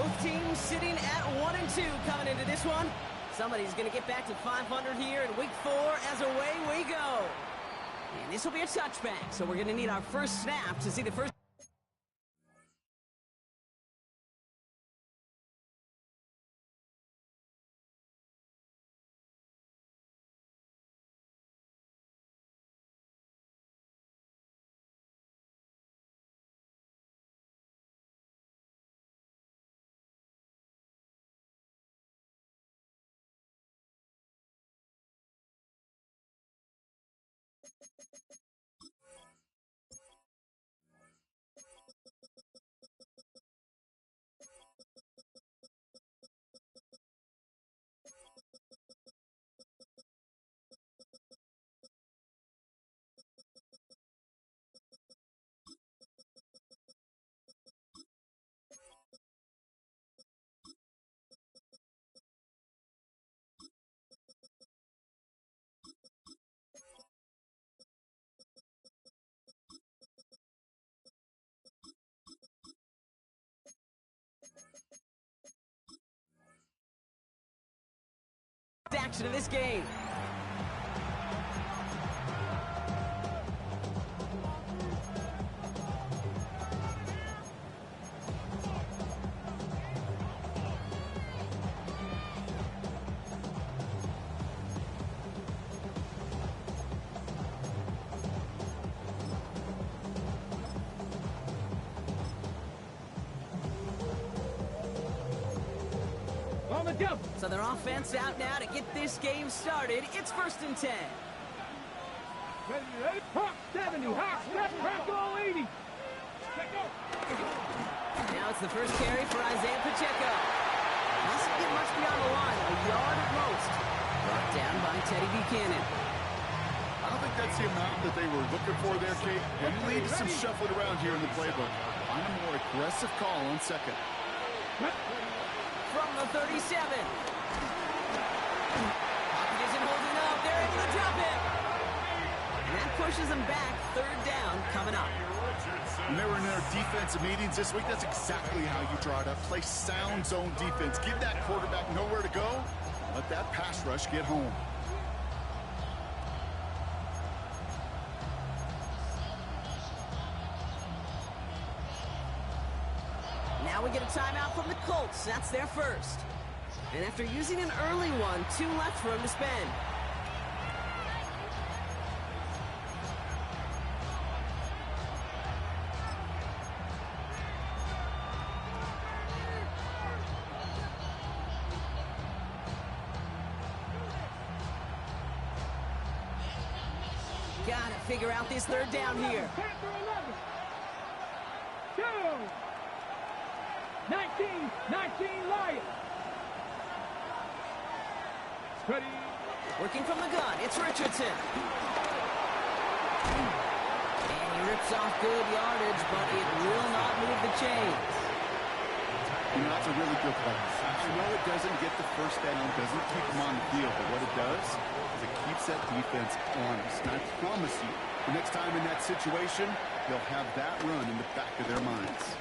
Both teams sitting at 1-2 coming into this one. Somebody's going to get back to 500 here in week 4 as away we go. And this will be a touchback, so we're going to need our first snap to see the first. Action of this game. So their offense out now to get this game started. It's 1st and 10. Ready, hop 70, hop, step, crack, all 80. Now it's the first carry for Isaiah Pacheco. Doesn't get much beyond the line, a yard at most. Brought down by Teddy Buchanan. I don't think that's the amount that they were looking for there, Kate. They lead to some shuffling around here in the playbook. Find a more aggressive call on second. From the 37. Pocket isn't holding up. They're able to drop it. And that pushes them back. 3rd down coming up. When they were in their defensive meetings this week, that's exactly how you draw it up. Play sound zone defense. Give that quarterback nowhere to go. Let that pass rush get home. Now we get a timeout from the Colts. That's their first. And after using an early one, 2 left for him to spend. Gotta figure out this 3rd down here. 19 Lions. Ready. Working from the gun, it's Richardson. And he rips off good yardage, but it will not move the chains. You know, that's a really good play. I know it doesn't get the first down, doesn't keep them on the field, but what it does is it keeps that defense honest. And I promise you, the next time in that situation, they'll have that run in the back of their minds.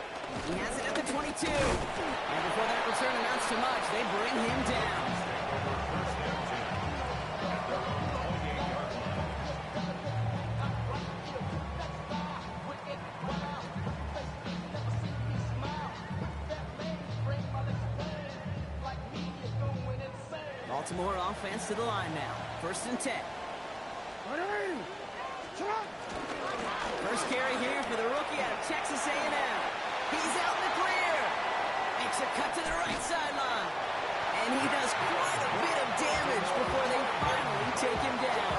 He has it at the 22. And before that return amounts to much, they bring him down. Baltimore offense to the line now. 1st and 10. First carry here for the rookie out of Texas A&M. He's out in the clear. Makes a cut to the right sideline. And he does quite a bit of damage before they finally take him down.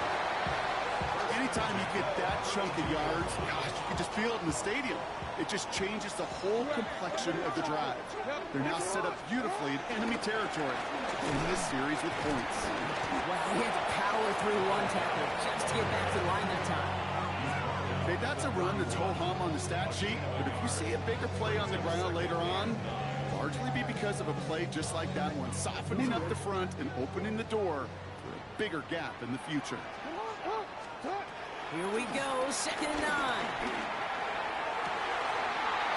Anytime you get that chunk of yards, gosh, you can just feel it in the stadium. It just changes the whole complexion of the drive. They're now set up beautifully in enemy territory in this series with points. Well, he had to power through one tackle just to get back to the line that time. Okay, that's a run that's ho-hum on the stat sheet, but if you see a bigger play on the ground later on, largely be because of a play just like that one, softening up the front and opening the door for a bigger gap in the future. Here we go, 2nd and 9.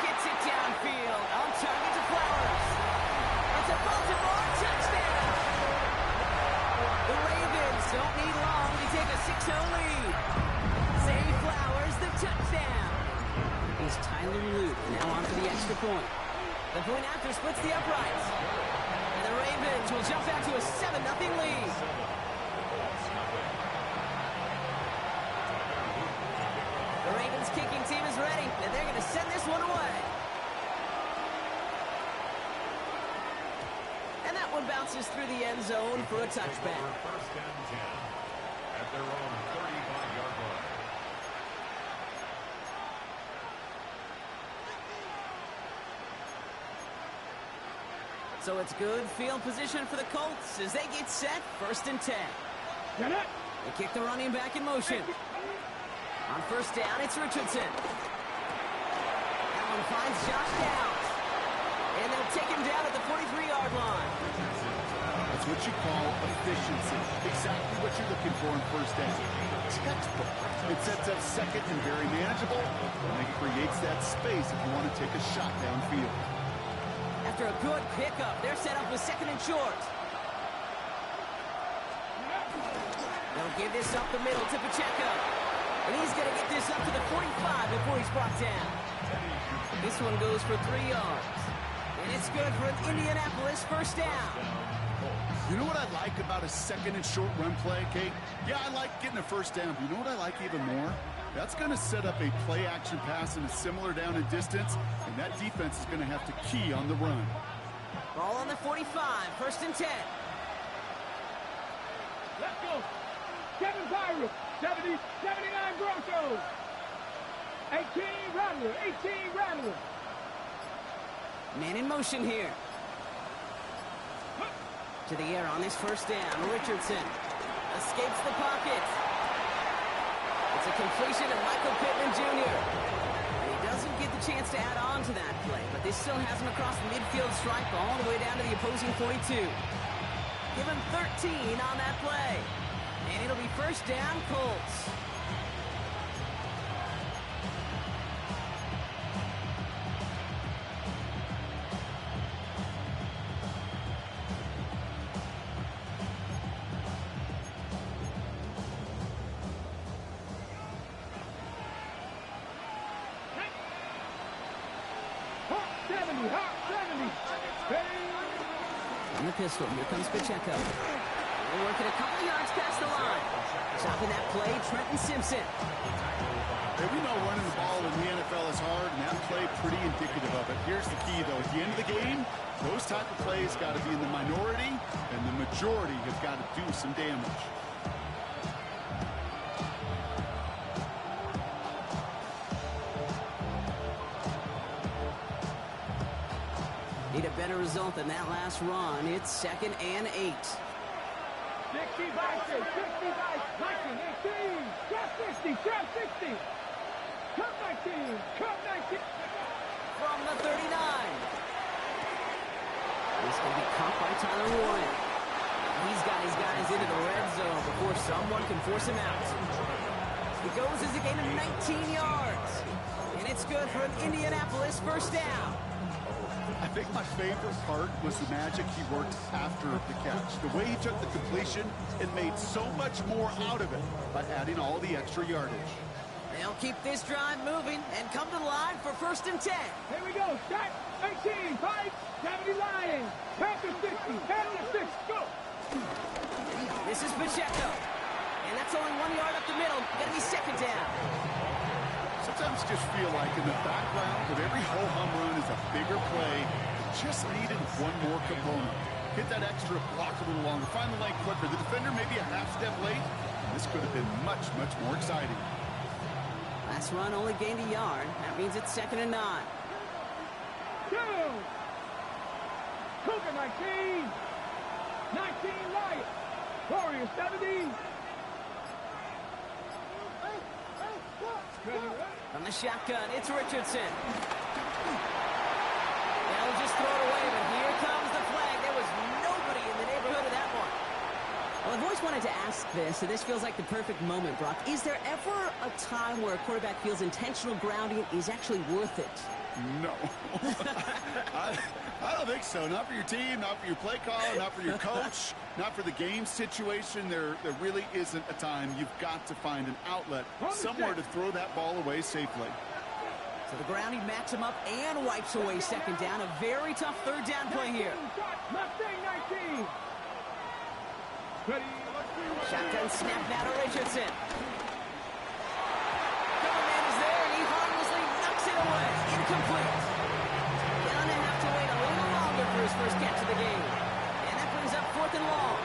Gets it downfield, on target to Flowers. point. The point after splits the uprights. And the Ravens will jump back to a 7-0 lead. The Ravens kicking team is ready, and they're going to send this one away. And that one bounces through the end zone for a touchback. First and 10 at their own 35-yard line. So it's good field position for the Colts as they get set. First and 10. Get it. They kick the running back in motion. On first down, it's Richardson. That one finds Josh Downs. And they'll take him down at the 43-yard line. That's what you call efficiency. Exactly what you're looking for in first down. Textbook. It sets up second and very manageable, and it creates that space if you want to take a shot downfield. After a good pickup, they're set up with second and short. They'll give this up the middle to Pacheco. And he's going to get this up to the 45 before he's brought down. This one goes for 3 yards. And it's good for an Indianapolis first down. You know what I like about a second and short run play, Kate? Yeah, I like getting a first down, but you know what I like even more? That's going to set up a play-action pass in a similar down and distance, and that defense is going to have to key on the run. Ball on the 45, first and 10. Let's go. Kevin Pirates. 70, 79 Broncos. 18 Rattler. 18 Rattler. Man in motion here. To the air on this first down. Richardson escapes the pocket. It's a completion of Michael Pittman Jr. And he doesn't get the chance to add on to that play, but this still has him across the midfield stripe all the way down to the opposing 42. Give him 13 on that play. And it'll be first down, Colts. On the pistol, here comes Pacheco. They're working a couple yards past the line. Stopping that play, Trenton Simpson. Hey, we know running the ball in the NFL is hard, and that play pretty indicative of it. Here's the key, though. At the end of the game, those type of plays got to be in the minority, and the majority have got to do some damage. Need a better result than that last run. It's second and 8. 60 Vikings, 60 Vikings, 18, trap 60, trap 60. Cut 19, cut 19. From the 39. This can be caught by Tyler Warren. He's got his guys into the red zone before someone can force him out. He goes as a gain of 19 yards. And it's good for an Indianapolis first down. I think my favorite part was the magic he worked after the catch. The way he took the completion and made so much more out of it by adding all the extra yardage. They'll keep this drive moving and come to the line for first and 10. Here we go. Start 18, Pike, 70 Lions, Panther 60, Panther 6, go. This is Pacheco. And that's only 1 yard up the middle. Gonna be second down. Sometimes just feel like in the background of every ho-hum run is a bigger play. Just needed one more component. Hit that extra block a little longer. Find the lane quicker. The defender maybe a half step late. This could have been much, much more exciting. Last run only gained a yard. That means it's second and 9. Go. Cougar 19, 19 Lions, Warriors 70. From the shotgun, it's Richardson. They'll just throw it away, but here comes the flag. There was nobody in the neighborhood of that one. Well, I've always wanted to ask this, so this feels like the perfect moment, Brock. Is there ever a time where a quarterback feels intentional grounding is actually worth it? No. I don't think so. Not for your team, not for your play caller, not for your coach, not for the game situation. There really isn't a time. You've got to find an outlet, somewhere to throw that ball away safely. To the ground, he backs him up and wipes away second down. A very tough third down play here. Mustang 19. Ready. Shotgun snap now to Richardson. Cover man is there, and he harmlessly knocks it away. Incomplete. Gonna have to wait a little longer for his first catch of the game. And that brings up 4th and long.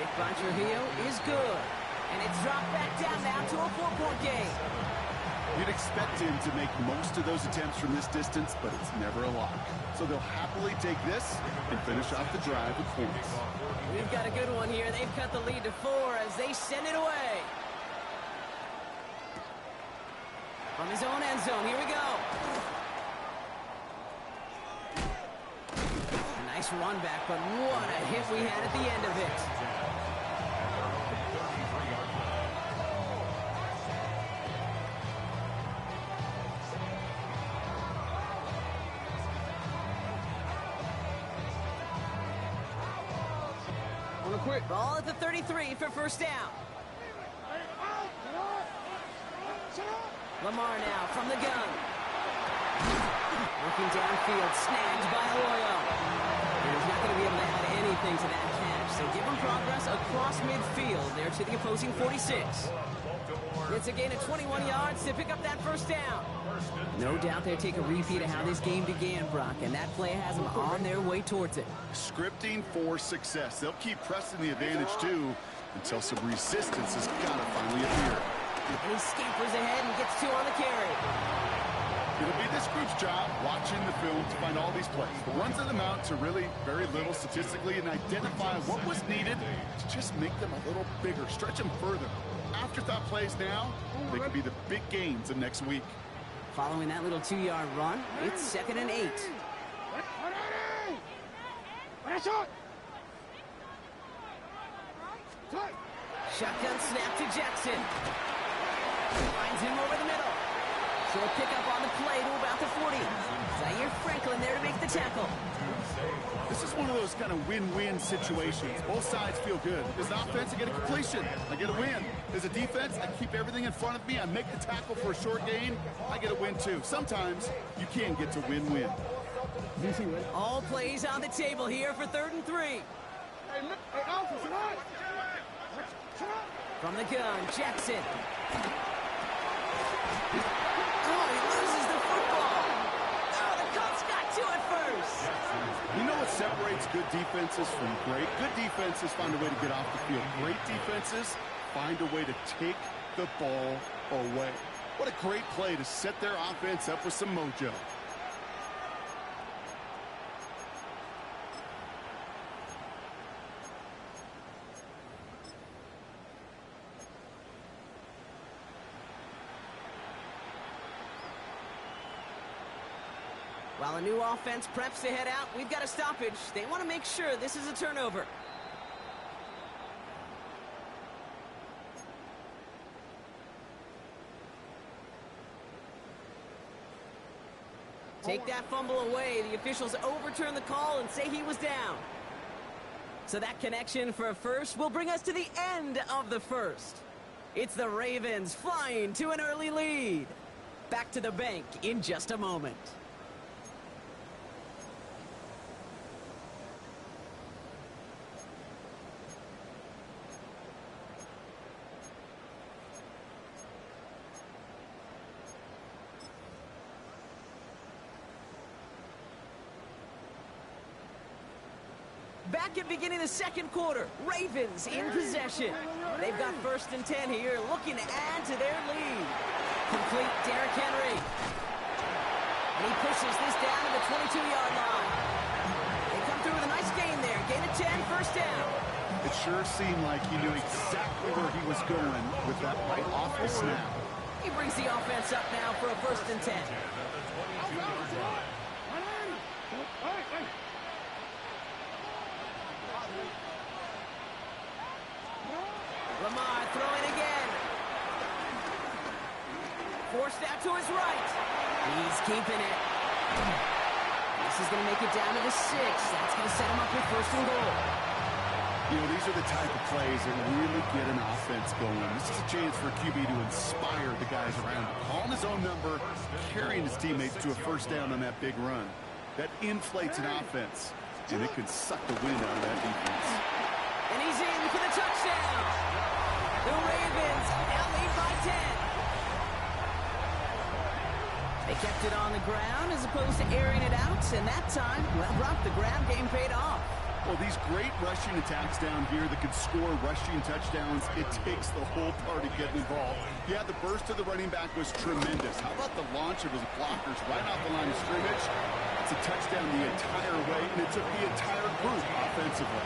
Kick by Trujillo is good. And it's dropped back down now to a 4-point game. You'd expect him to make most of those attempts from this distance, but it's never a lock. So they'll happily take this and finish off the drive with points. We've got a good one here. They've cut the lead to 4 as they send it away. From his own end zone, here we go. A nice run back, but what a hit we had at the end of it. Ball at the 33 for first down. Lamar now from the gun. Looking downfield, snagged by Arroyo. He's not going to be able to add anything to that catch, so give him progress across midfield there to the opposing 46. It's a gain of 21 yards to pick up that first down. No doubt they'll take a repeat of how this game began, Brock, and that play has them on their way towards it. Scripting for success. They'll keep pressing the advantage, too, until some resistance has got to finally appear. And he scampers ahead and gets 2 on the carry. It'll be this group's job watching the film to find all these plays. The ones that amount to really very little statistically and identify what was needed to just make them a little bigger, stretch them further. Afterthought plays now, they could be the big gains of next week. Following that little 2-yard run, it's 2nd and 8. Shotgun snap to Jackson. Finds him over the middle. Short pickup on the play to about the 40. Zaire Franklin there to make the tackle. This is one of those kind of win-win situations. Both sides feel good. As an offense, I get a completion. I get a win. As a defense, I keep everything in front of me. I make the tackle for a short gain. I get a win, too. Sometimes you can get to win-win. All plays on the table here for 3rd and 3. From the gun, Jackson. Oh, he loses the football. Oh, the Colts got to it first. You know what separates good defenses from great? Good defenses find a way to get off the field. Great defenses find a way to take the ball away. What a great play to set their offense up with some mojo. While a new offense preps to head out, we've got a stoppage. They want to make sure this is a turnover. Take that fumble away. The officials overturn the call and say he was down. So that connection for a first will bring us to the end of the first. It's the Ravens flying to an early lead. Back to the bank in just a moment. Back at beginning of the second quarter, Ravens in possession. They've got 1st and 10 here, looking to add to their lead. Complete Derrick Henry. And he pushes this down to the 22-yard line. They come through with a nice gain there. Gain of 10, first down. It sure seemed like he knew exactly where he was going with that right off the snap. He brings the offense up now for a 1st and 10. Lamar throwing again. Forced out to his right. He's keeping it. This is going to make it down to the 6. That's going to set him up with 1st and goal. You know, these are the type of plays that really get an offense going. This is a chance for a QB to inspire the guys around him. Calling his own number, carrying his teammates to a first down on that big run. That inflates an offense, and it can suck the wind out of that defense. And he's in for the touchdown. The Ravens now lead by 10. They kept it on the ground as opposed to airing it out, and that time, well, Brock, the ground game paid off. Well, these great rushing attacks down here that can score rushing touchdowns, it takes the whole party getting involved. Yeah, the burst of the running back was tremendous. How about the launch of his blockers right off the line of scrimmage? It's a touchdown the entire way, and it took the entire group offensively.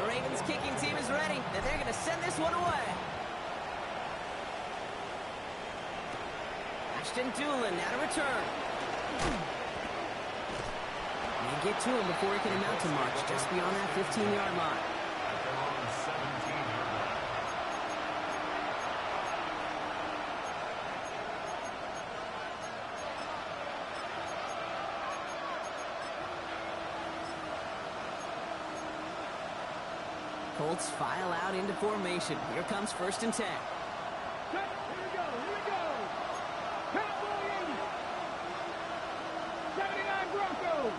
The Ravens kicking team is ready, and they're going to send this one away. Ashton Doolin out of return. And get to him before he can amount to much, just beyond that 15-yard line. Colts file out into formation. Here comes 1st and 10. Here we go. Cowboy 80. 79 Broncos.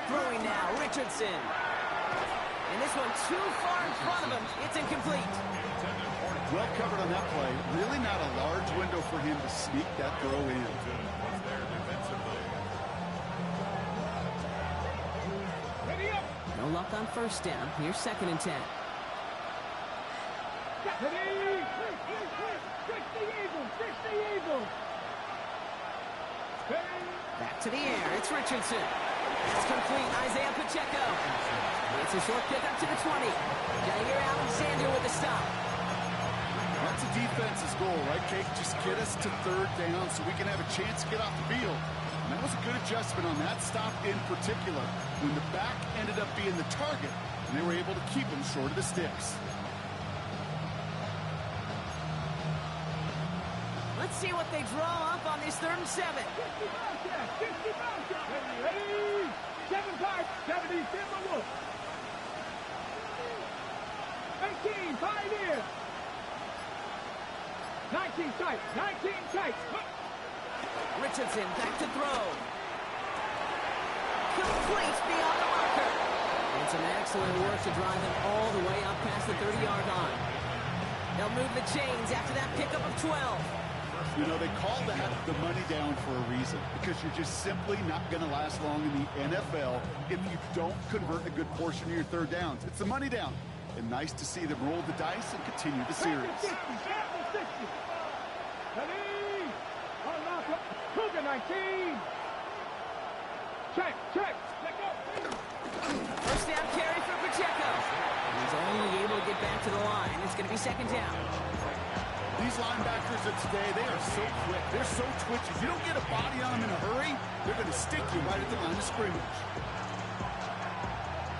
Throwing now, Richardson. And this one too far in front of him. It's incomplete. Well covered on that play. Really not a large window for him to sneak that throw in. Ready up. No luck on 1st down. Here's 2nd and 10. Ready. Fix the Eagles. Back to the air. It's Richardson. It's complete. Isaiah Pacheco. It's a short pick up to the 20. Jair Alexander with the stop. That's a defense's goal, right, Kate? Just get us to 3rd down so we can have a chance to get off the field. And that was a good adjustment on that stop in particular, when the back ended up being the target, and they were able to keep him short of the sticks. Let's see what they draw up on this 3rd and 7. 50 Ready. 7 tight. 70 Timberwolves. 18 Pioneer. 19 tight. Richardson back to throw. Complete beyond the marker. And some excellent work to drive them all the way up past the 30-yard line. They'll move the chains after that pickup of 12. You know, they call that the money down for a reason, because you're just simply not going to last long in the NFL if you don't convert a good portion of your 3rd downs. It's the money down. And nice to see them roll the dice and continue the series. 60. Ready. Unlock up. Cougar 19. Check. Let go. 1st down carry for Pacheco. He's only able to get back to the line. It's going to be 2nd down. These linebackers of today, they are so quick. They're so twitchy. If you don't get a body on them in a hurry, they're going to stick you right at the line of scrimmage.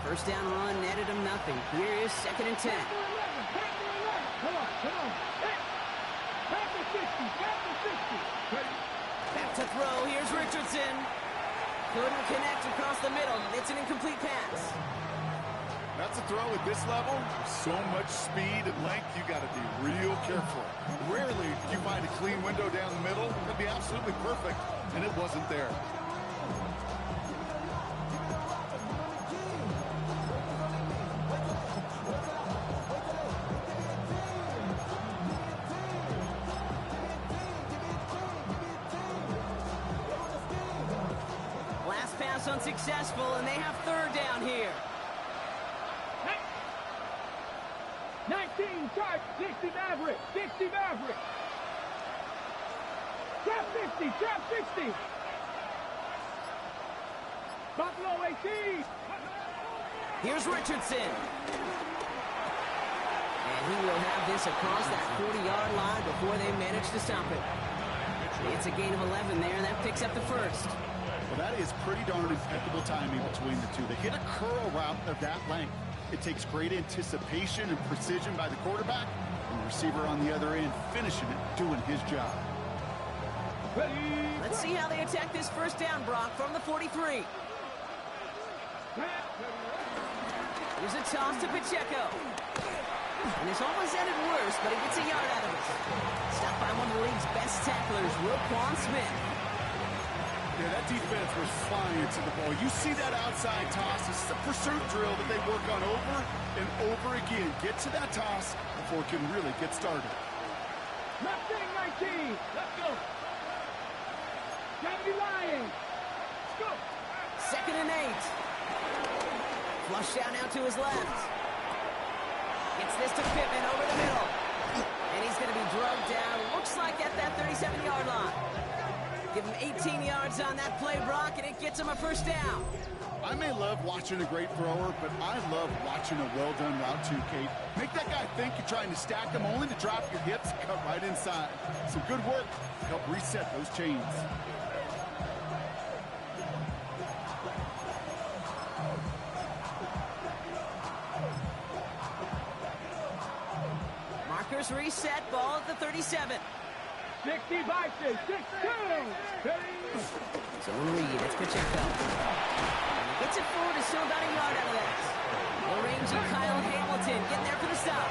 1st down run netted him nothing. Here is 2nd and 10. Come on. Back to 60. Ready. Back to throw. Here's Richardson. Couldn't connect across the middle. It's an incomplete pass. That's a throw at this level. So much speed and length, you got to be real careful. Rarely do you find a clean window down the middle. That'd be absolutely perfect, and it wasn't there. Last pass unsuccessful, and they have 3rd down here. 19 tight. 60 Maverick. Trap 60. Buffalo 18. Here's Richardson. And he will have this across that 40-yard line before they manage to stop it. It's a gain of 11 there, and that picks up the 1st. Well, that is pretty darn impeccable timing between the two. They hit a curl route of that length. It takes great anticipation and precision by the quarterback, and the receiver on the other end finishing it, doing his job. Ready. Let's see how they attack this 1st down, Brock, from the 43. Here's a toss to Pacheco. And this almost ended worse, but he gets a yard out of it. Stopped by one of the league's best tacklers, Wk3 Smith. Yeah, that defense was flying to the ball. You see that outside toss. This is a pursuit drill that they work on over and over again. Get to that toss before it can really get started. Left wing 19. Let's go. Kennedy Lions. Let's go. 2nd and 8. Flush down now to his left. Gets this to Pittman over the middle. And he's going to be drugged down. Looks like at that 37-yard line. Give him 18 yards on that play, Brock, and it gets him a first down. I may love watching a great thrower, but I love watching a well-done route too, Kate. Make that guy think you're trying to stack him only to drop your hips, cut right inside. Some good work to help reset those chains. Markers reset, ball at the 37. 65, 6, 2. So in lead, it's Pacheco. Gets it forward to still about a yard out of that. The rangy Kyle Hamilton getting there for the stop.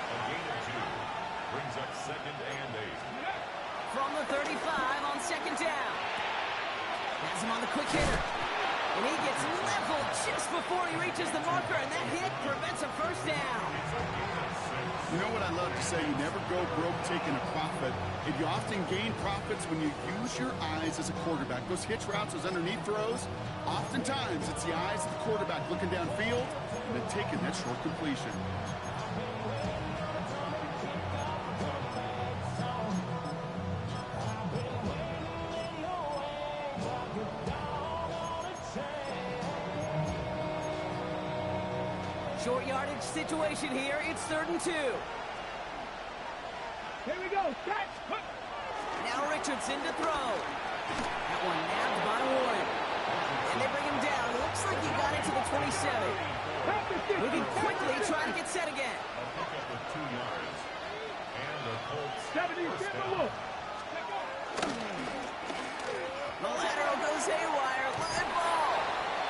A gain of 2 brings up 2nd and 8. From the 35 on 2nd down. Has him on the quick hitter. And he gets leveled just before he reaches the marker, and that hit prevents a first down. You know what I love to say? You never go broke taking a profit. And you often gain profits when you use your eyes as a quarterback. Those hitch routes, those underneath throws, oftentimes it's the eyes of the quarterback looking downfield and then taking that short completion. Short yardage situation here. It's 3rd and 2. Here we go. Catch. Now Richardson to throw. That one nabbed by Warren. And they bring him down. Looks like he got it to the 27. Moving quickly, trying to get set again. A pickup of 2 yards. And the Colts 70, first get the down. look. The lateral goes haywire. Live ball.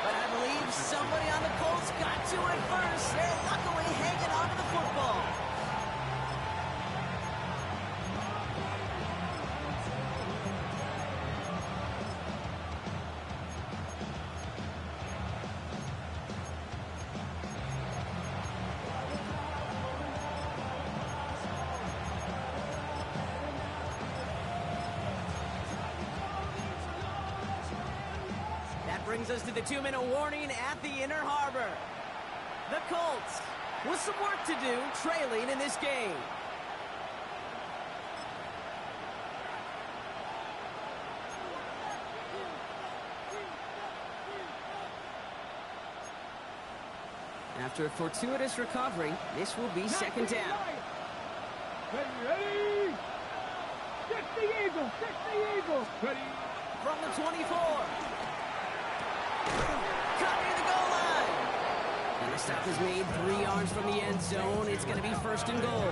But I believe somebody on the Colts got to it first. They're luckily hanging on to the football. Brings us to the 2-minute warning at the Inner Harbor. The Colts with some work to do, trailing in this game. After a fortuitous recovery, this will be 2nd down. Ready. 60 Eagles. 60 Eagles. Ready. From the 24. Cut near the goal line. And the stop is made 3 yards from the end zone. It's going to be 1st and goal.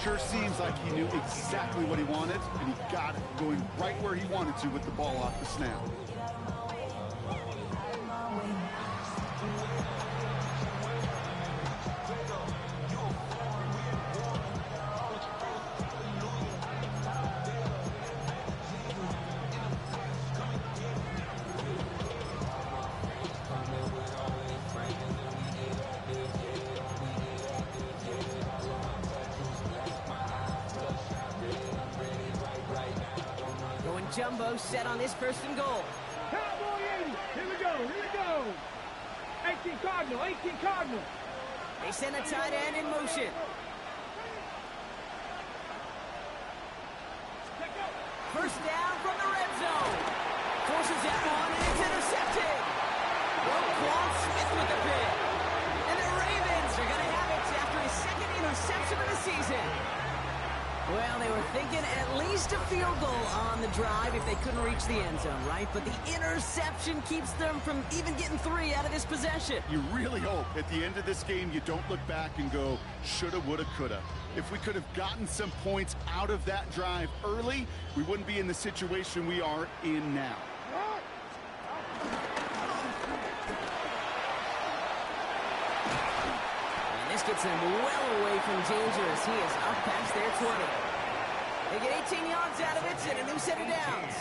Sure seems like he knew exactly what he wanted, and he got it, going right where he wanted to with the ball off the snap. Jumbo set on this 1st and goal. Cowboy 80. Here we go. Here we go. 18 Cardinal. 18 Cardinal. They send a tight end in motion. First down from the red zone. Forces that one, and it's intercepted. Wk3 Smith with the pick. And the Ravens are going to have it after his 2nd interception of the season. Well, they were thinking at least a field goal on the drive if they couldn't reach the end zone, right? But the interception keeps them from even getting 3 out of this possession. You really hope at the end of this game you don't look back and go, shoulda, woulda, coulda. If we could have gotten some points out of that drive early, we wouldn't be in the situation we are in now. And this gets them well away from danger as he is up past their 20. They get 18 yards out of it and a new set of downs.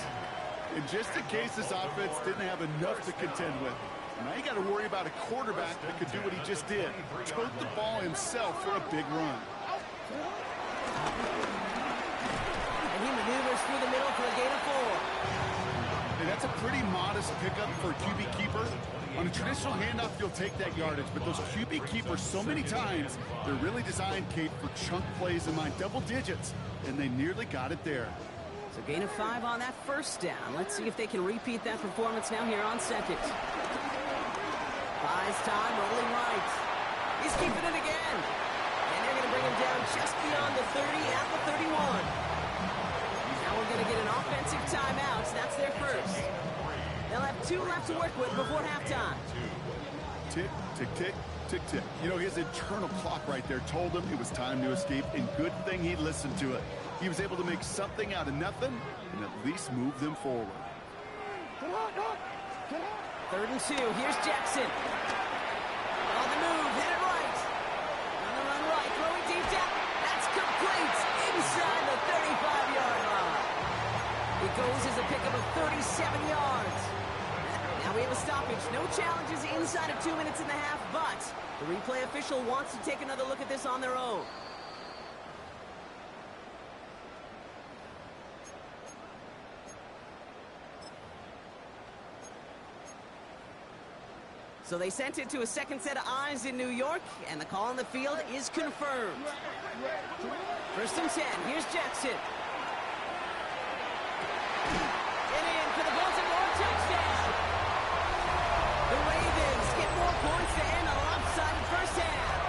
And just in case this offense didn't have enough to contend with, now you got to worry about a quarterback that could do what he just did. Tote the ball himself for a big run. And he maneuvers through the middle for a gain of 4. And that's a pretty modest pickup for a QB keeper. On a traditional handoff, you'll take that yardage, but those QB keepers, so many times, they're really designed, Kate, for chunk plays in mind, double digits, and they nearly got it there. So gain of 5 on that first down. Let's see if they can repeat that performance now here on second. Buys time, rolling right. He's keeping it again. And they're going to bring him down just beyond the 30 at the 31. Now we're going to get an offensive timeout. That's their first. They'll have 2 left to work with before halftime. Tick, tick, tick, tick, tick. You know, his internal clock right there told him it was time to escape, and good thing he listened to it. He was able to make something out of nothing and at least move them forward. 3rd and 2. Here's Jackson. On the move, hit it right. On the run right, throwing deep down. That's complete inside the 35-yard line. It goes as a pickup of 37 yards. Now we have a stoppage. No challenges inside of 2 minutes and a half, but the replay official wants to take another look at this on their own. So they sent it to a second set of eyes in New York, and the call on the field is confirmed. 1st and 10. Here's Jackson. Get in for the Baltimore touchdown. The Ravens get more points to end a lopsided first half.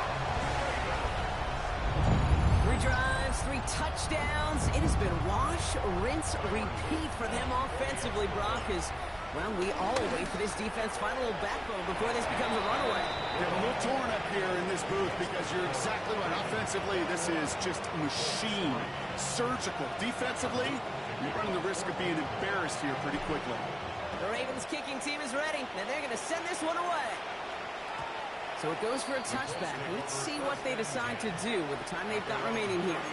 3 drives, 3 touchdowns. It has been wash, rinse, repeat for them offensively, Brock, as well, we all wait for this defense to find a little backbone before this becomes a runaway. They're a little torn up here in this booth because you're exactly right. Offensively, this is just a machine. Surgical. Defensively, you're running the risk of being embarrassed here pretty quickly. The Ravens kicking team is ready, and they're going to send this one away. So it goes for a touchback. Let's see what they decide to do with the time they've got remaining here.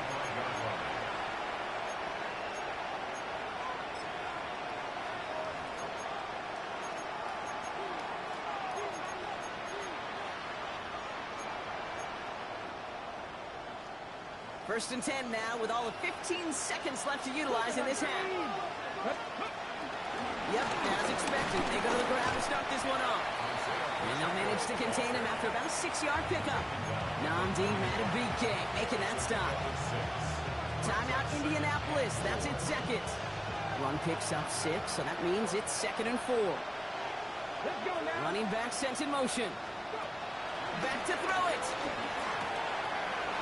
First and 10 now with all of 15 seconds left to utilize in this half. Yep, as expected, they go to the ground to start this one off. And they'll manage to contain him after about a 6-yard pickup. Namdi Madubuike making that stop. Timeout Indianapolis, that's its second. Run picks up 6, so that means it's 2nd and 4. Running back sent in motion. Back to throw it.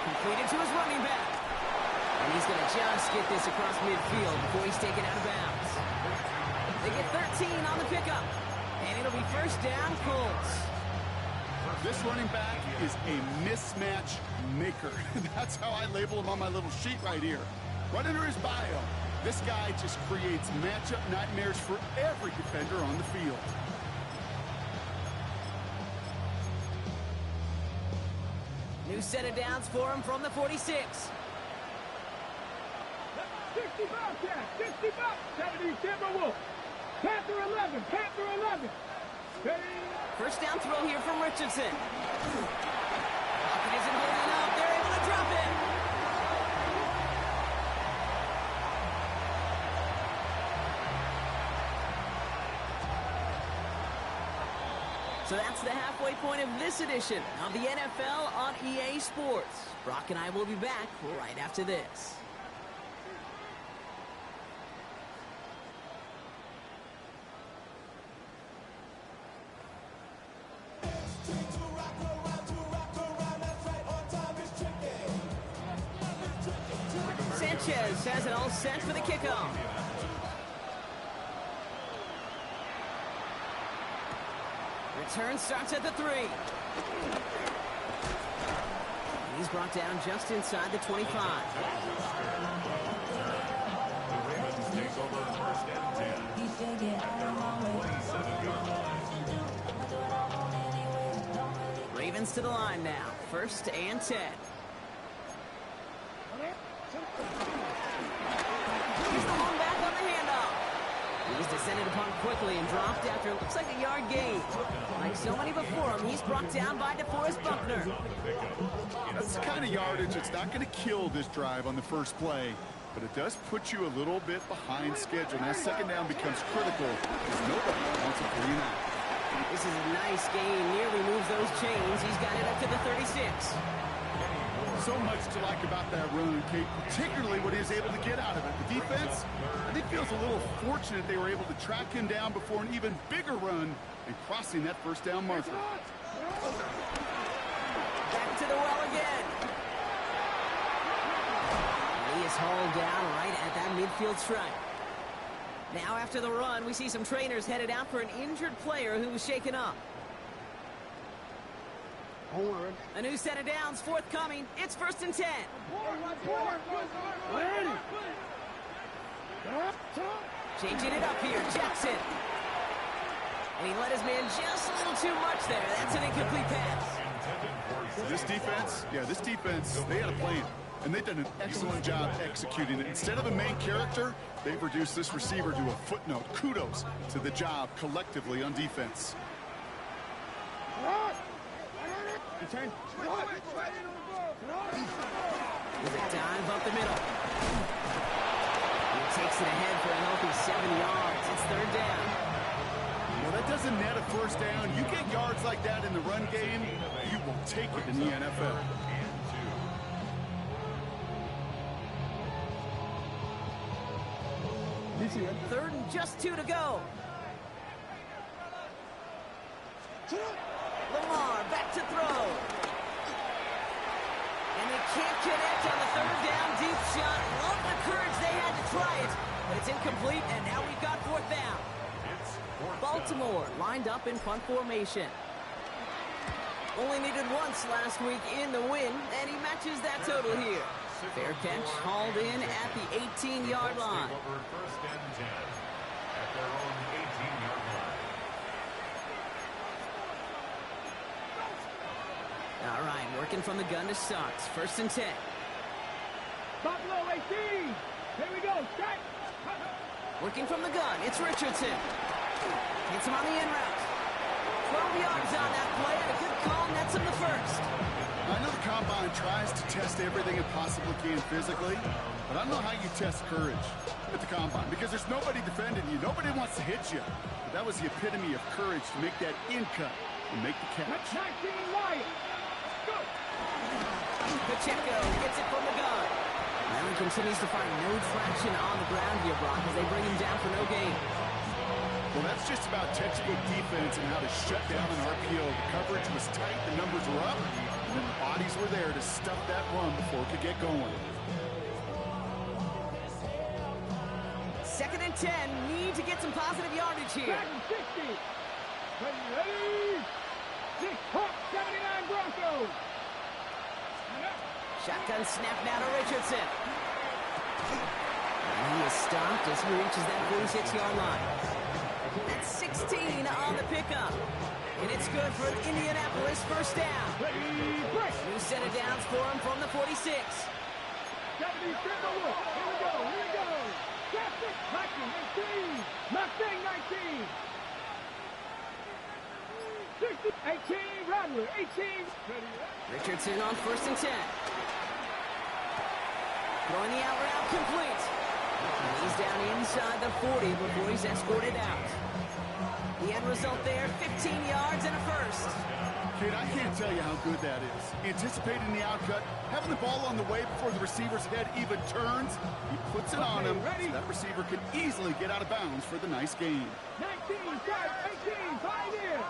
Completed to his running back. And he's going to just get this across midfield before he's taken out of bounds. They get 13 on the pickup. And it'll be first down, Colts. This running back is a mismatch maker. That's how I label him on my little sheet right here. Right under his bio, this guy just creates matchup nightmares for every defender on the field. New set of downs for him from the 46. 60 Bobcats, 60 Bucks, 70 Timberwolves. Panther 11, Panther 11. First down throw here from Richardson. Pocket isn't holding up. They're able to drop it. So that's the halfway point of this edition of the NFL on EA Sports. Brock and I will be back right after this. Sanchez has it all set for the kickoff. Return starts at the 3. He's brought down just inside the 25. The Ravens take over first and 10. At their own 27-yard sends to the line now. 1st and 10. He's the one back on the handoff. He's descended upon quickly and dropped after it looks like a yard gain. Like so many before him, he's brought down by DeForest Buckner. That's the kind of yardage that's not going to kill this drive on the first play, but it does put you a little bit behind schedule. Now, 2nd down becomes critical because nobody wants a 3 and out. This is a nice gain. Nearly moves those chains. He's got it up to the 36. So much to like about that run, Kate, particularly what he was able to get out of it. The defense, I think, feels a little fortunate they were able to track him down before an even bigger run and crossing that 1st down marker. Back to the well again. He is hauled down right at that midfield stripe. Now after the run, we see some trainers headed out for an injured player who was shaken up. A new set of downs forthcoming. It's 1st and 10. Changing it up here, Jackson. And he let his man just a little too much there. That's an incomplete pass. This defense, they had a plan, and they've done an excellent job executing it. Instead of a main character, they've reduced this receiver to a footnote. Kudos to the job collectively on defense. With a dive up the middle. He takes it ahead for a healthy 7 yards. It's 3rd down. Well, that doesn't net a 1st down. You get yards like that in the run game, you will take it in the NFL. 3rd and just 2 to go. Lamar back to throw. And they can't connect on the 3rd down deep shot. Love the courage they had to try it. But it's incomplete, and now we've got 4th down. Baltimore lined up in punt formation. Only needed once last week in the win, and he matches that total here. Fair catch hauled in at the 18-yard line. 1st and 10 at their own 18-yard line. All right, working from the gun to start. 1st and 10. Buffalo 18. Here we go. Strike. Working from the gun, it's Richardson. Hits him on the in route. 12 yards on that play, and a good call nets him the 1st. I know the combine tries to test everything it possibly can physically, but I don't know how you test courage at the combine because there's nobody defending you. Nobody wants to hit you. But that was the epitome of courage to make that in cut and make the catch. 19 Lions. Go. Pacheco gets it from the gun. Allen continues to find no traction on the ground here, Brock, as they bring him down for no gain. Well, that's just about textbook defense and how to shut down an RPO. The coverage was tight, the numbers were up, and the bodies were there to stuff that run before it could get going. 2nd and 10, need to get some positive yardage here. 60. Ready? 6 Hawks, 79 Broncos. Shotgun snap now to Richardson. And he is stopped as he reaches that 46-yard line. That's 16 on the pickup. And it's good for Indianapolis 1st down. New set of downs for him from the 46. 70 triple look. Here we go. Here we go. Captain, 19. Mustang 19. 60, 18, Rattler, 18. Richardson on 1st and 10. Throwing the out route complete. And he's down inside the 40 before he's escorted out. The end result there, 15 yards and a 1st. Kate, I can't tell you how good that is. Anticipating the outcut, having the ball on the way before the receiver's head even turns, he puts it on him, so that receiver can easily get out of bounds for the nice gain. 19, 18, Pioneer.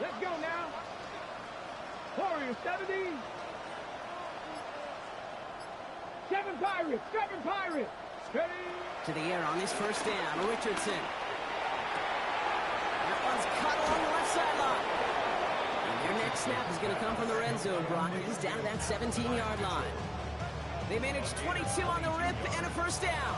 Let's go now. Warriors, 70. 7 Pirates, 7 Pirates. Ready? To the air on his 1st down, Richardson. That one's cut along the left sideline. And their next snap is going to come from the red zone, Brock. He's down to that 17-yard line. They managed 22 on the rip and a 1st down.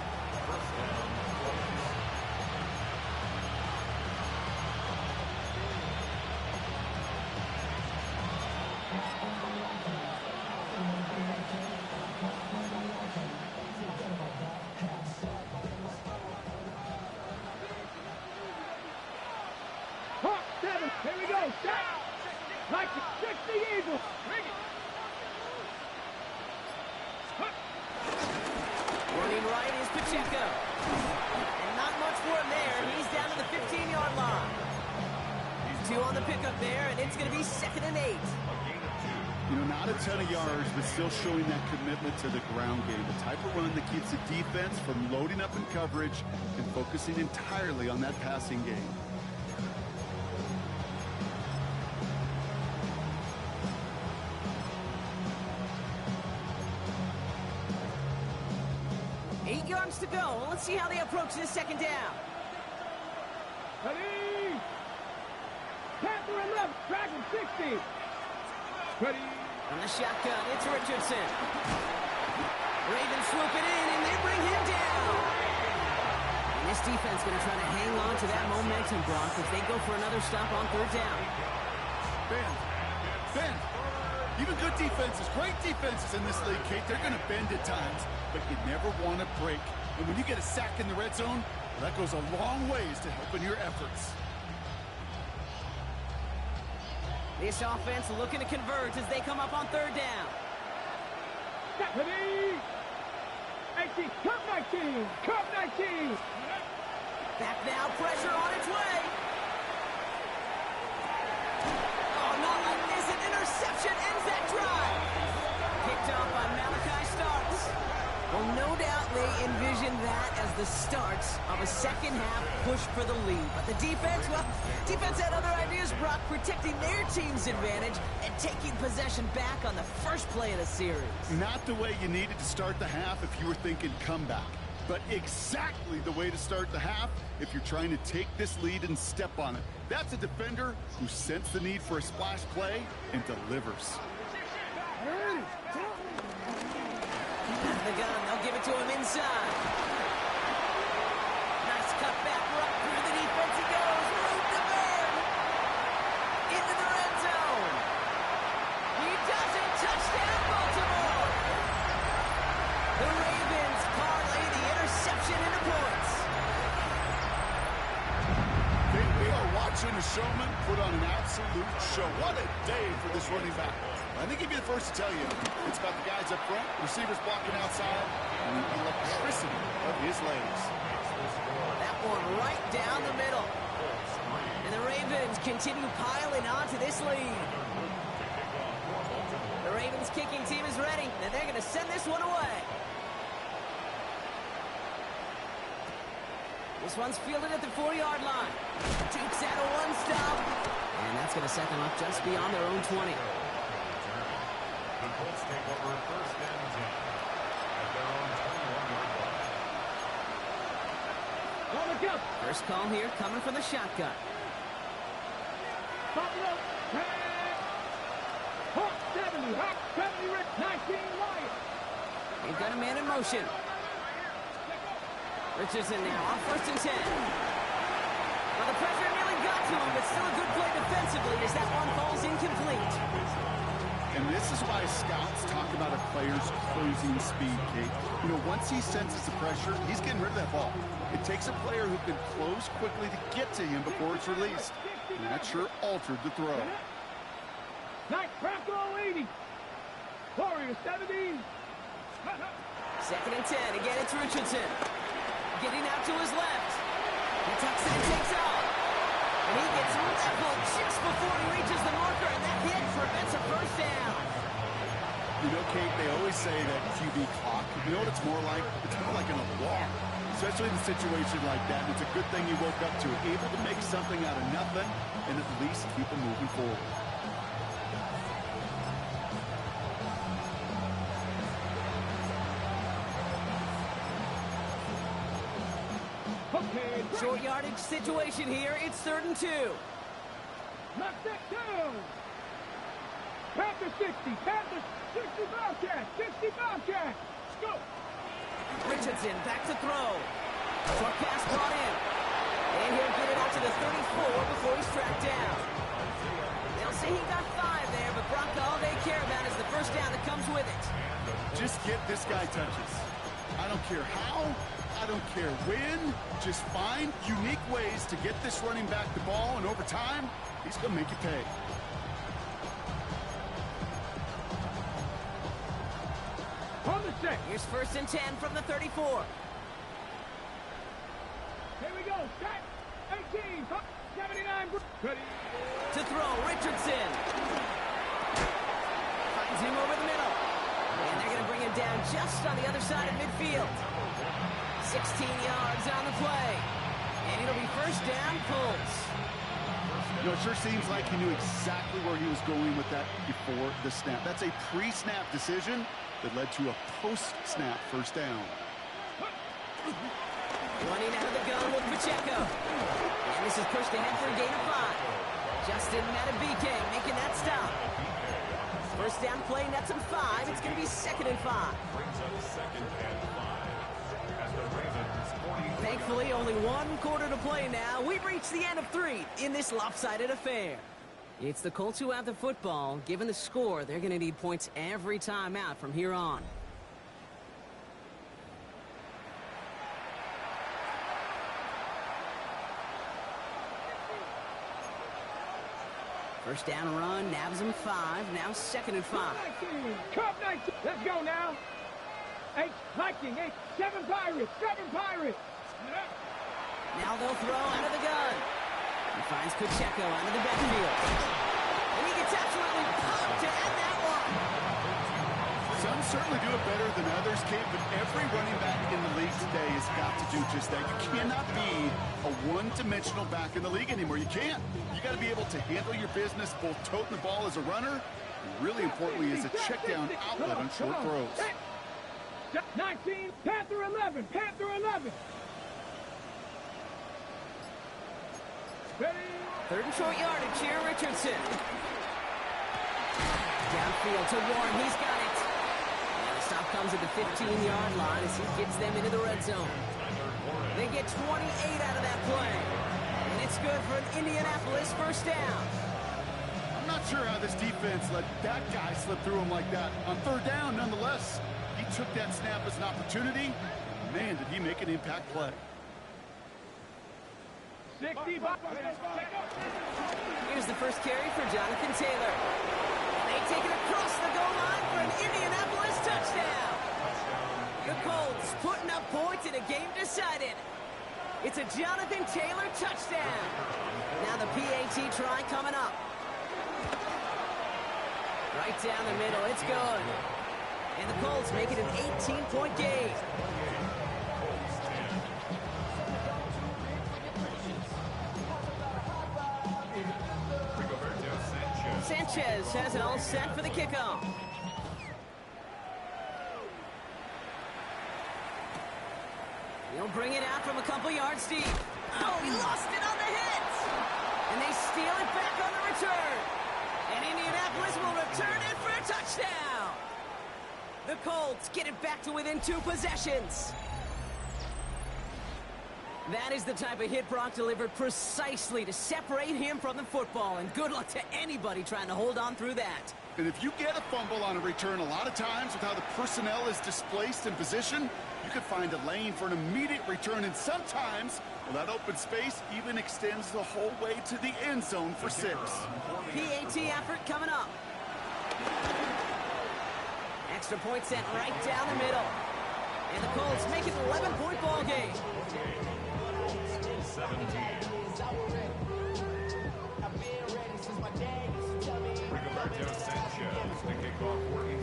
Pacheco. And not much for him there. He's down to the 15-yard line. 2 on the pickup there, and it's going to be 2nd and 8. You know, not a ton of yards, but still showing that commitment to the ground game. The type of run that keeps the defense from loading up in coverage and focusing entirely on that passing game. To go. Let's see how they approach this 2nd down. Ready? Panther 11, Dragon 60. Ready? On the shotgun, it's Richardson. Ravens swoop it in, and they bring him down. And this defense going to try to hang on to that momentum, Brock, if they go for another stop on 3rd down. Bend. Even good defenses, great defenses in this league, Kate, they're going to bend at times, but you never want to break. And when you get a sack in the red zone, that goes a long ways to helping your efforts. This offense looking to convert as they come up on 3rd down. Ready? 18, Cup 19, Cup 19. Back now, pressure on its way. Oh, not like this. An interception ends that drive. Picked off by Malachi Starks. Well, no doubt they envisioned that as the start of a 2nd half push for the lead. But the defense, well, defense had other ideas, Brock, protecting their team's advantage and taking possession back on the first play of the series. Not the way you needed to start the half if you were thinking comeback, but exactly the way to start the half if you're trying to take this lead and step on it. That's a defender who sensed the need for a splash play and delivers. The gun, they'll give it to him inside. Nice cut back, right through the defense he goes. Room to burn. Into the red zone. He does it. Touchdown, Baltimore. The Ravens parlay the interception into points. We are watching a showman put on an absolute show. What a day for this running back. I think he'd be the first to tell you it's about the guys up front, receivers blocking outside, and the electricity of his legs. That one right down the middle. And the Ravens continue piling on to this lead. The Ravens kicking team is ready, and they're going to send this one away. This one's fielded at the 4-yard line. Takes out a 1-stop. And that's going to set them up just beyond their own 20. The Colts take over 1st and 10 at their own 21-yard line. First call here coming from the shotgun. Buffalo, Hawk 70, Hawk 70, 19 Lions. They've got a man in motion. Richardson now on 1st and 10. Well, the pressure nearly got to him, but still a good play defensively as that one falls incomplete. And this is why scouts talk about a player's closing speed, Kate. You know, once he senses the pressure, he's getting rid of that ball. It takes a player who can close quickly to get to him before it's released. And that sure altered the throw. Nice Bronco 80. Warrior 70. 2nd and 10. Again, it's Richardson. Getting out to his left. He tucks it and takes off. And he gets leveled just before he reaches the marker, and that hit prevents a 1st down. You know, Kate, they always say that QB clock. You know what it's more like? It's more like an alarm, especially in a situation like that. And it's a good thing you woke up to it, able to make something out of nothing and at least keep them moving forward. Short yardage situation here. It's 3rd and 2. Knock that down. Panther 60. Panther 60 Bobcat. 60 Bobcat. Let's go. Richardson back to throw. Short pass brought in. And he'll get it out to the 34 before he's tracked down. They'll say he got 5 there, but Brock, all they care about is the 1st down that comes with it. Just get this guy touches. I don't care how. I don't care when. Just find unique ways to get this running back the ball, and over time, he's going to make you pay. On the set. Here's 1st and 10 from the 34. Here we go. Set. 18. 79. Ready. To throw, Richardson. Finds him over the middle. And they're going to bring him down just on the other side of midfield. 16 yards on the play. And it'll be first down, Colts. You know, it sure seems like he knew exactly where he was going with that before the snap. That's a pre-snap decision that led to a post-snap first down. Running out of the gun with Pacheco. And this is pushed ahead for a gain of 5. Justin Matabike making that stop. First down play, nets him 5. It's going to be 2nd and 5. Brings up 2nd and 5. As the Ravens 40. Thankfully, only 1 quarter to play now. We've reached the end of 3 in this lopsided affair. It's the Colts who have the football. Given the score, they're going to need points every time out from here on. First down run, nabs him 5. Now 2nd and 5. 19. Cup 19. Let's go now. 8 Viking. 8. 7 Pirates. 7 Pirates. Now they'll throw out of the gun. He finds Pacheco out of the backfield. And he gets absolutely pumped to end that one. Some certainly do it better than others, Kate, but every running back in the league today has got to do just that. You cannot be a one-dimensional back in the league anymore. You can't. You got to be able to handle your business, both toting the ball as a runner, and really importantly as a check-down outlet on short throws. 19. Panther 11. Panther 11. Ready. 3rd and short yardage here, Richardson. Downfield to Warren. He's got it. And the stop comes at the 15-yard line as he gets them into the red zone. They get 28 out of that play. And it's good for an Indianapolis first down. I'm not sure how this defense let that guy slip through him like that. On 3rd down, nonetheless, he took that snap as an opportunity. Man, did he make an impact play. 60. Here's the first carry for Jonathan Taylor. And they take it across the goal line for an Indianapolis touchdown. The Colts putting up points in a game decided. It's a Jonathan Taylor touchdown. Now the PAT try coming up. Right down the middle, it's good. And the Colts make it an 18-point game. Sanchez has it all set for the kickoff. He'll bring it out from a couple yards deep. Oh, he lost it on the hit. And they steal it back on the return. And Indianapolis will return it for a touchdown. The Colts get it back to within 2 possessions. That is the type of hit Brock delivered precisely to separate him from the football. And good luck to anybody trying to hold on through that. And if you get a fumble on a return, a lot of times with how the personnel is displaced in position, you could find a lane for an immediate return. And sometimes, well, that open space even extends the whole way to the end zone for 6. PAT effort coming up. Extra point sent right down the middle. And the Colts make it an 11-point ball game. 17.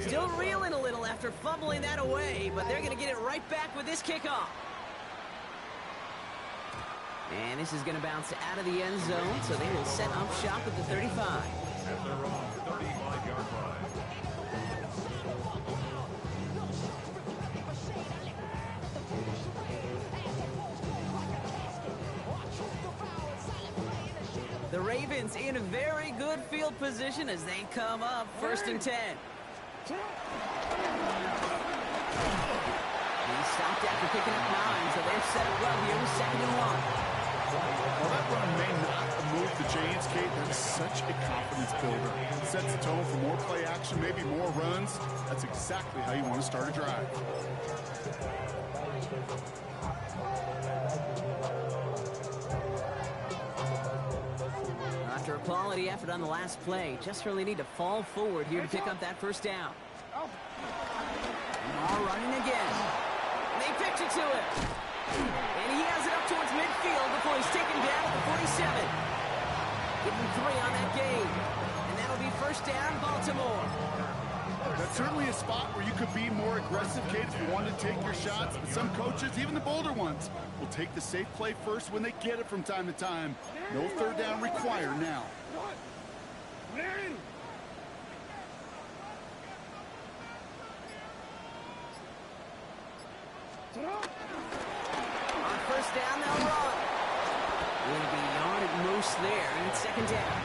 Still reeling a little after fumbling that away, but they're going to get it right back with this kickoff. And this is going to bounce out of the end zone, so they will set up shop at the 35. At their own 35-yard line. The Ravens in a very good field position as they come up 1st and 10. He stopped after picking up 9, so they're set up well here with 2nd and 1. Well, that run may not have moved the chains, Kate. That's such a confidence builder. It sets the tone for more play action, maybe more runs. That's exactly how you want to start a drive. After a quality effort on the last play, just really need to fall forward here to pick up that first down. All running again. They pitch it to him. And he has it up towards midfield. Getting 3 on that game. And that'll be first down, Baltimore. That's certainly a spot where you could be more aggressive, Kate, if you want to take your shots. But some coaches, even the bolder ones, will take the safe play first when they get it from time to time. No third down required now. On first down, they'll run. Going to be yard at most there, and it's second down.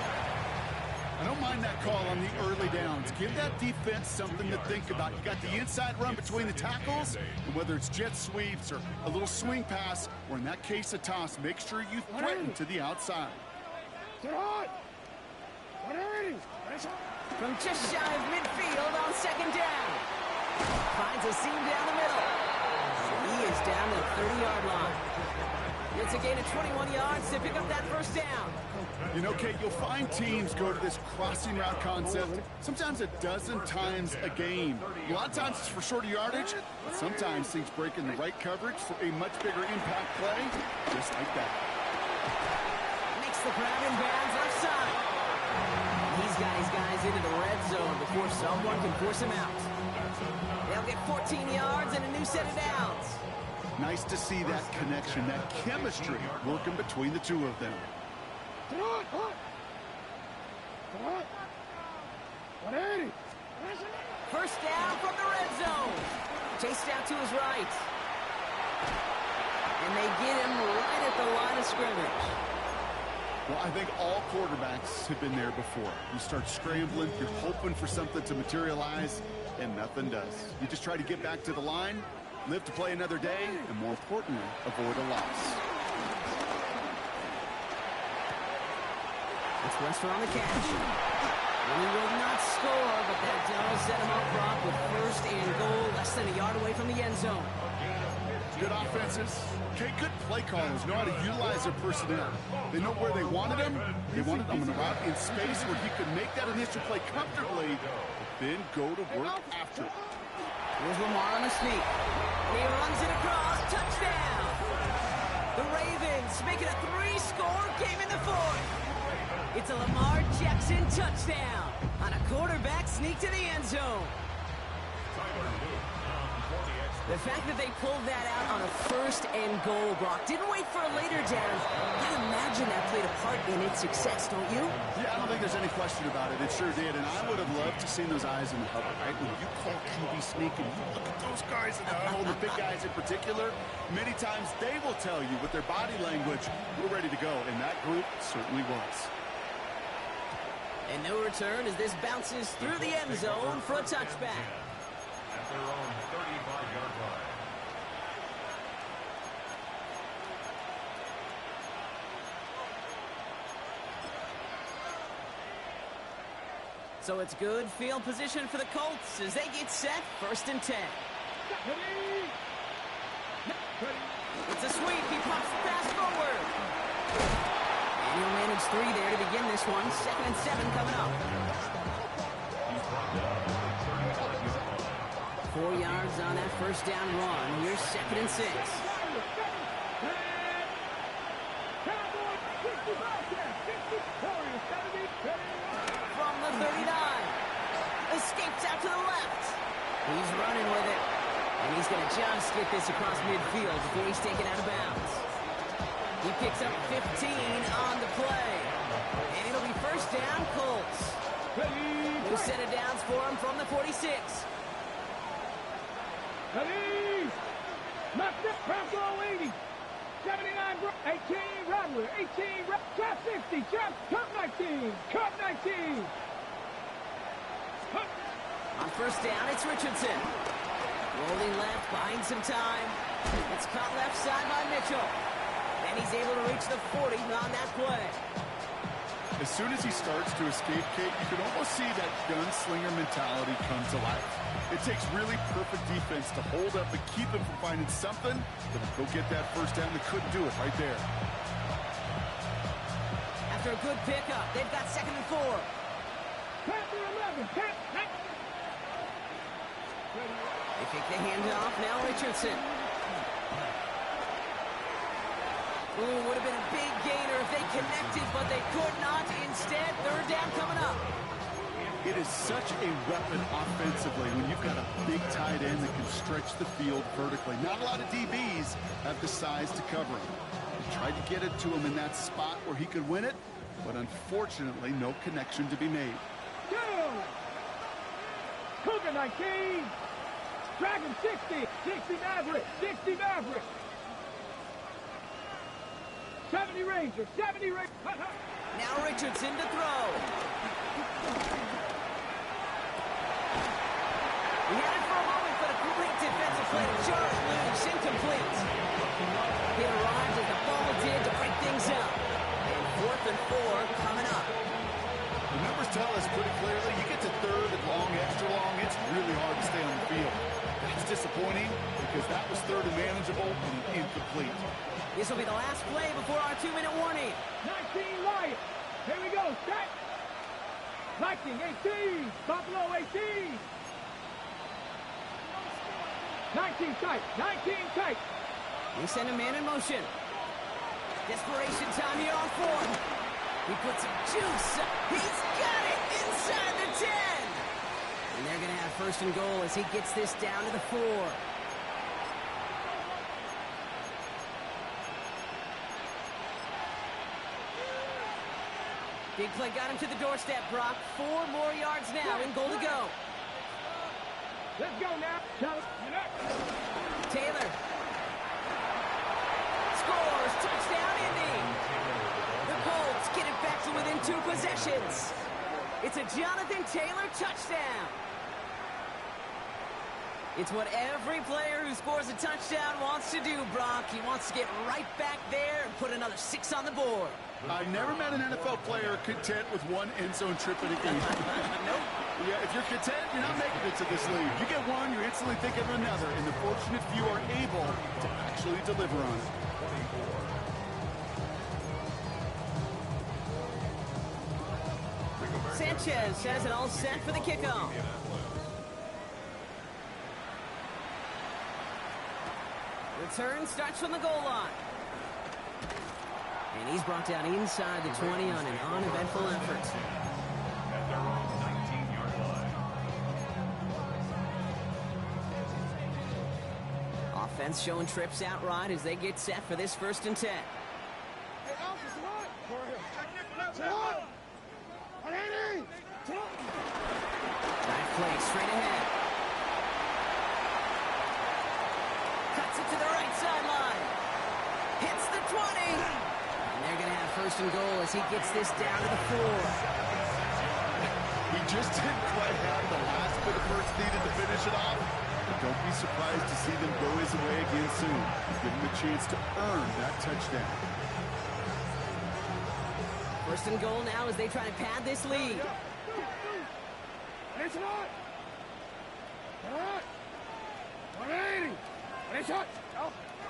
I don't mind that call on the early downs. Give that defense something to think about. You got the inside run between the tackles, and whether it's jet sweeps or a little swing pass, or in that case a toss, make sure you threaten to the outside. From just shy of midfield on second down. Finds a seam down the middle. He is down to the 30-yard line. It's a gain of 21 yards to pick up that first down. You know, Kate, you'll find teams go to this crossing route concept sometimes a dozen times a game. A lot of times it's for shorter yardage, but sometimes things break in the right coverage for a much bigger impact play, just like that. Makes the grab in bounds left side. He's got his guys into the red zone before someone can force him out. They'll get 14 yards and a new set of downs. Nice to see that connection, that chemistry working between the two of them. First down from the red zone. Chased out to his right. And they get him right at the line of scrimmage. Well, I think all quarterbacks have been there before. You start scrambling, you're hoping for something to materialize, and nothing does. You just try to get back to the line, live to play another day, and more importantly, avoid a loss. It's Wester on the catch. And he will not score, but that does set him up, Brock, with first and goal, less than a yard away from the end zone. Good offenses. Okay, good play callers know how to utilize their personnel. They know where they wanted him. They wanted him in a route in space where he could make that initial play comfortably, but then go to work after it. Here's Lamar on the sneak. And he runs it across. Touchdown! The Ravens make it a 3-score game in the fourth. It's a Lamar Jackson touchdown on a quarterback sneak to the end zone. The fact that they pulled that out on a first and goal, Brock, didn't wait for a later down. I imagine that played a part in its success, don't you? Yeah, I don't think there's any question about it. It sure did, and I would have loved to see those eyes in the huddle, right? When you call QB sneak and you look at those guys in the huddle, the big guys in particular, many times they will tell you with their body language, we're ready to go, and that group certainly was. And no return as this bounces through the end zone for a touchback. At their own 35-yard line. So it's good field position for the Colts as they get set, first and 10. It's a sweep. He pops the pass forward. And he'll manage 3 there to begin this one. 2nd and 7 coming up. 4 yards on that first down run. Here's 2nd and 6. From the 39. Escapes out to the left. He's running with it. And he's going to just get this across midfield before he's taken out of bounds. He picks up 15 on the play. And it'll be first down, Colts. New set of downs for him from the 46. Knocked up, Bronco 80. 79, 18, Rodler, 18, drop 60, drop, cut 19, cut 19. On first down, it's Richardson. Rolling left, buying some time. It's caught left side by Mitchell. And he's able to reach the 40 on that play. As soon as he starts to escape, Kate, you can almost see that gunslinger mentality come to life. It takes really perfect defense to hold up and keep him from finding something that'll go get that first down. They couldn't do it right there. After a good pickup, they've got 2nd and 4. Panther 11, They take the handoff, now Richardson. Ooh, would have been a big gainer if they connected, but they could not. Instead, third down coming up. It is such a weapon offensively when you've got a big tight end that can stretch the field vertically. Not a lot of DBs have the size to cover him. He tried to get it to him in that spot where he could win it, but unfortunately, no connection to be made. Cougar 19. Dragon 60. 60 Maverick. 60 Maverick. 70 Ranger. 70 Ranger. Now Richardson to throw. He had it for a moment, but a complete defensive play to Charles loose, incomplete. He arrived as the ball did to break things up. And 4th and 4 coming up. The numbers tell us pretty clearly, you get to third and long, extra long, it's really hard to stay on the field. That's disappointing because that was third and manageable and incomplete. This will be the last play before our 2-minute warning. 19 Lions. Here we go. Set. Viking 18. Buffalo 18. 19 tight. 19 tight. They send a man in motion. Desperation time here on 4th. He puts some juice. He's got it inside the 10. And they're going to have 1st and goal as he gets this down to the 4. Big play got him to the doorstep, Brock. 4 more yards now and goal to go. Let's go now. Taylor. Scores. Touchdown, Indy. The Colts get it back to within 2 possessions. It's a Jonathan Taylor touchdown. It's what every player who scores a touchdown wants to do, Brock. He wants to get right back there and put another 6 on the board. I've never met an NFL player content with 1 end zone trip in a game. Nope. Yeah, if you're content, you're not making it to this league. You get one, you instantly think of another, and the fortunate few are able to actually deliver on it. Sanchez has it all set for the kickoff. Return starts from the goal line. And he's brought down inside the 20 on an uneventful effort. At their own 19-yard line. Offense showing trips outright as they get set for this 1st and 10. Nice play straight ahead. Cuts it to the right sideline. Hits the 20. And they're going to have 1st and goal as he gets this down to the 4. He just didn't quite have the last bit of burst needed to finish it off. But don't be surprised to see them go his way again soon. Give him a chance to earn that touchdown. 1st and goal now as they try to pad this lead.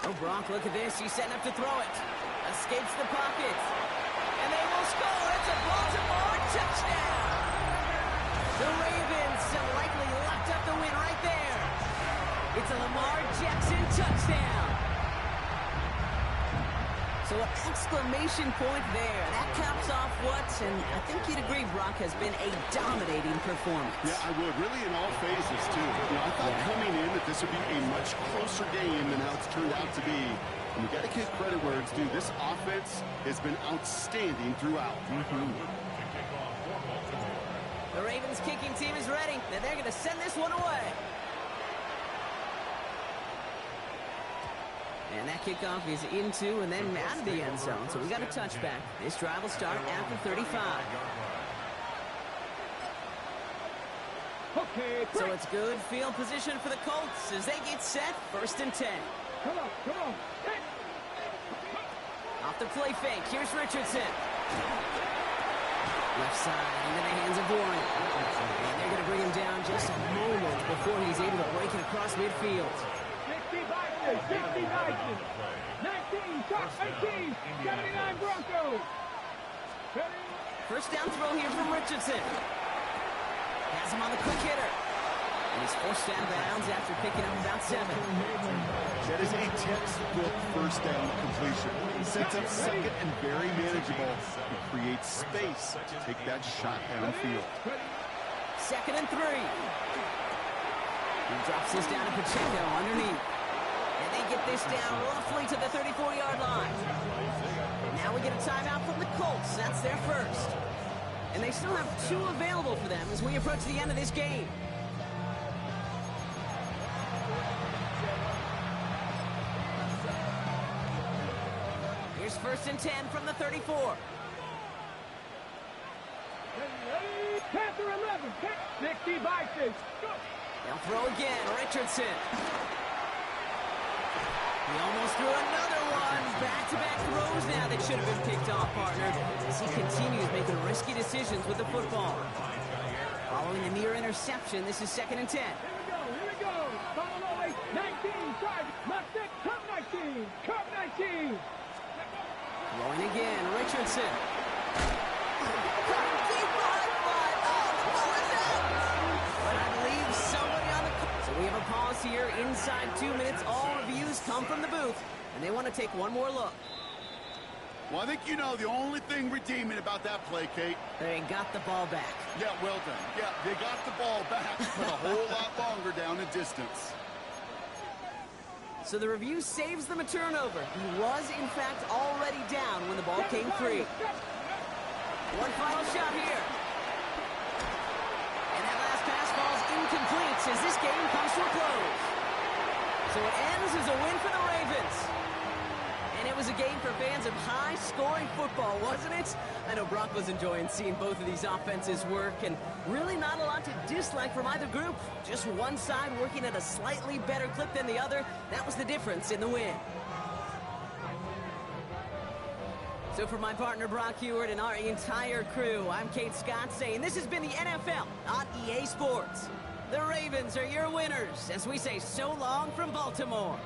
Oh, Brock, look at this. He's setting up to throw it. Escapes the pocket. And they will score. It's a Baltimore touchdown. The Ravens likely locked up the win right there. It's a Lamar Jackson touchdown. So an exclamation point there. That caps off what, and I think you'd agree, Brock, has been a dominating performance. Yeah, I would. Really in all phases, too. You know, I thought coming in that this would be a much closer game than how it's turned out to be. And you got to give credit where it's due. This offense has been outstanding throughout. The Ravens kicking team is ready, and they're going to send this one away. And that kickoff is into and then out of the end zone. So we got a touchback. This drive will start after 35. Okay, So it's good field position for the Colts as they get set. 1st and 10. Come on, come on. Hey. Off the play fake. Here's Richardson. Left side into the hands of Warren. And they're going to bring him down just a moment before he's able to break it across midfield. 60 Vikings, 60 Vikings. 19, top 18, 79 Broncos. 1st down throw here from Richardson. Has him on the quick hitter. And he's forced out of bounds after picking up about 7. That is a textbook first down completion. Sets up second and very manageable. It creates space to take that shot downfield. 2nd and 3. He drops this down to Pacheco underneath. And they get this down roughly to the 34-yard line. Now we get a timeout from the Colts. That's their first. And they still have 2 available for them as we approach the end of this game. Here's 1st and 10 from the 34. Panther 11, 60 by 6. They'll throw again, Richardson. He almost threw another one. Back-to-back throws now that should have been picked off, partner, as he continues making risky decisions with the football. Following a near interception, this is 2nd and 10. Here we go. Follow 8, 19, try. Mustang, Cup 19, Cup 19. Throwing again, Richardson. Deep behind line. Oh, the ball is out. But I believe somebody on the... So we have a pause here inside 2 minutes. All reviews come from the booth, and they want to take one more look. Well, I think you know the only thing redeeming about that play, Kate. They got the ball back. Yeah, well done. Yeah, they got the ball back, but a whole lot longer down the distance. So the review saves them a turnover. He was, in fact, already down when the ball came free. One final shot here. And that last pass falls incomplete as this game comes to a close. So it ends as a win for the Ravens. And it was a game for fans of high-scoring football, wasn't it? I know Brock was enjoying seeing both of these offenses work, and really not a lot to dislike from either group. Just one side working at a slightly better clip than the other. That was the difference in the win. So for my partner Brock Heward and our entire crew, I'm Kate Scott saying this has been the NFL on EA Sports. The Ravens are your winners as we say so long from Baltimore.